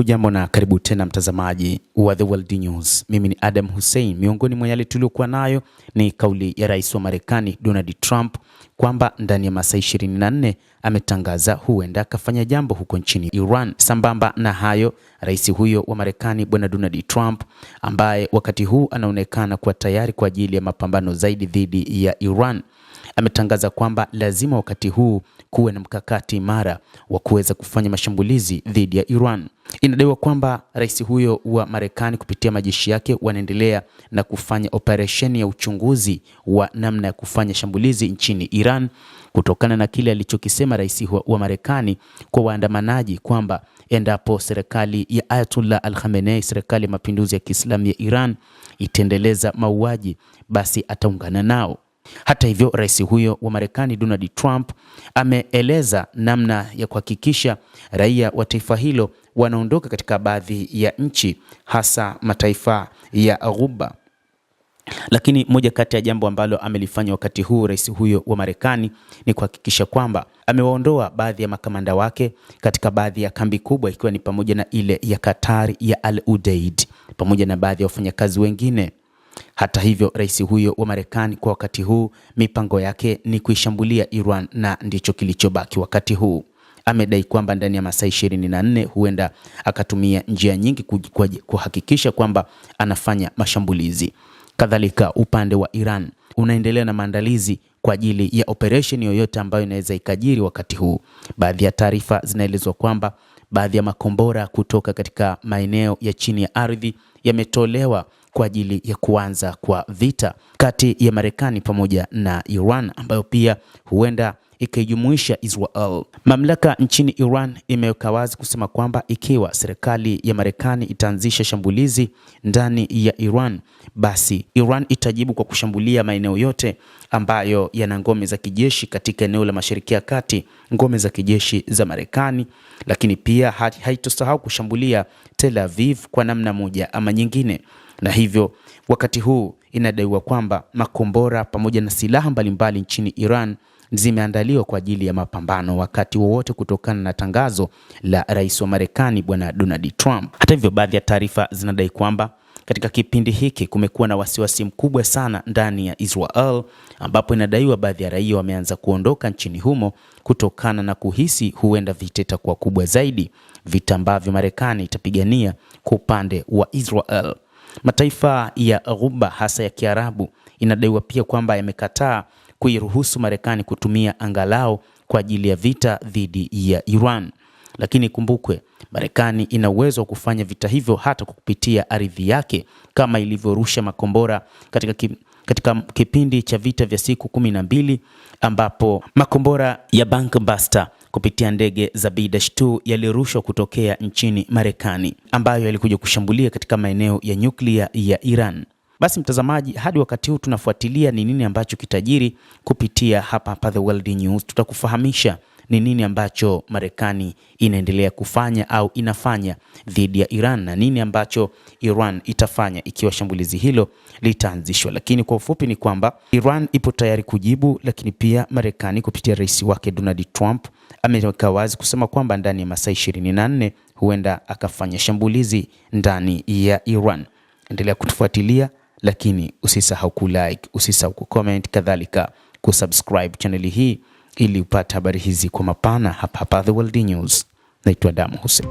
Hujambo na karibu tena mtazamaji wa The World News. Mimi ni Adam Hussein. Miongoni mwa yale tuliokuwa nayo ni kauli ya rais wa Marekani Donald Trump kwamba ndani ya masaa 24 ametangaza huenda akafanya jambo huko nchini Iran. Sambamba na hayo, rais huyo wa Marekani bwana Donald Trump, ambaye wakati huu anaonekana kuwa tayari kwa ajili ya mapambano zaidi dhidi ya Iran, ametangaza kwamba lazima wakati huu kuwe na mkakati imara wa kuweza kufanya mashambulizi dhidi ya Iran. Inadaiwa kwamba rais huyo wa Marekani kupitia majeshi yake wanaendelea na kufanya operesheni ya uchunguzi wa namna ya kufanya shambulizi nchini Iran, kutokana na kile alichokisema rais wa Marekani kwa waandamanaji kwamba endapo serikali ya Ayatollah Al-Khamenei, serikali ya mapinduzi ya Kiislamu ya Iran, itaendeleza mauaji, basi ataungana nao. Hata hivyo, rais huyo wa Marekani Donald Trump ameeleza namna ya kuhakikisha raia wa taifa hilo wanaondoka katika baadhi ya nchi, hasa mataifa ya Ghuba. Lakini moja kati ya jambo ambalo amelifanya wakati huu rais huyo wa Marekani ni kuhakikisha kwamba amewaondoa baadhi ya makamanda wake katika baadhi ya kambi kubwa, ikiwa ni pamoja na ile ya Qatar ya Al Udeid pamoja na baadhi ya wafanyakazi wengine. Hata hivyo, rais huyo wa Marekani kwa wakati huu mipango yake ni kuishambulia Iran, na ndicho kilichobaki wakati huu. Amedai kwamba ndani ya masaa 24 huenda akatumia njia nyingi kuhakikisha kwamba anafanya mashambulizi. Kadhalika, upande wa Iran unaendelea na maandalizi kwa ajili ya operation yoyote ambayo inaweza ikajiri wakati huu. Baadhi ya taarifa zinaelezwa kwamba baadhi ya makombora kutoka katika maeneo ya chini ya ardhi yametolewa kwa ajili ya kuanza kwa vita kati ya Marekani pamoja na Iran, ambayo pia huenda ikijumuisha Israel. Mamlaka nchini Iran imeweka wazi kusema kwamba ikiwa serikali ya Marekani itaanzisha shambulizi ndani ya Iran, basi Iran itajibu kwa kushambulia maeneo yote ambayo yana ngome za kijeshi katika eneo la Mashariki ya Kati, ngome za kijeshi za Marekani, lakini pia haitosahau kushambulia Tel Aviv kwa namna moja ama nyingine. Na hivyo wakati huu inadaiwa kwamba makombora pamoja na silaha mbalimbali nchini Iran zimeandaliwa kwa ajili ya mapambano wakati wowote, kutokana na tangazo la rais wa Marekani bwana Donald Trump. Hata hivyo, baadhi ya taarifa zinadai kwamba katika kipindi hiki kumekuwa na wasiwasi mkubwa sana ndani ya Israel, ambapo inadaiwa baadhi ya raia wameanza kuondoka nchini humo kutokana na kuhisi huenda vita itakuwa kubwa zaidi, vita ambavyo Marekani itapigania kwa upande wa Israel. Mataifa ya Ghuba hasa ya Kiarabu inadaiwa pia kwamba yamekataa kuiruhusu Marekani kutumia angalau kwa ajili ya vita dhidi ya Iran. Lakini kumbukwe, Marekani ina uwezo wa kufanya vita hivyo hata kupitia ardhi yake, kama ilivyorusha makombora katika kipindi cha vita vya siku 12, ambapo makombora ya Buster kupitia ndege za B-2 yalirushwa kutokea nchini Marekani, ambayo yalikuja kushambulia katika maeneo ya nyuklia ya Iran. Basi mtazamaji, hadi wakati huu tunafuatilia ni nini ambacho kitajiri kupitia hapa The World News. Tutakufahamisha ni nini ambacho Marekani inaendelea kufanya au inafanya dhidi ya Iran, na nini ambacho Iran itafanya ikiwa shambulizi hilo litaanzishwa. Lakini kwa ufupi ni kwamba Iran ipo tayari kujibu, lakini pia Marekani kupitia rais wake Donald Trump ameweka wazi kusema kwamba ndani ya masaa 24 huenda akafanya shambulizi ndani ya Iran. Endelea kutufuatilia, lakini usisahau kulike, usisahau kucomment, kadhalika kusubscribe channel hii ili upate habari hizi kwa mapana hapa The World News. Naitwa Adam Hussein.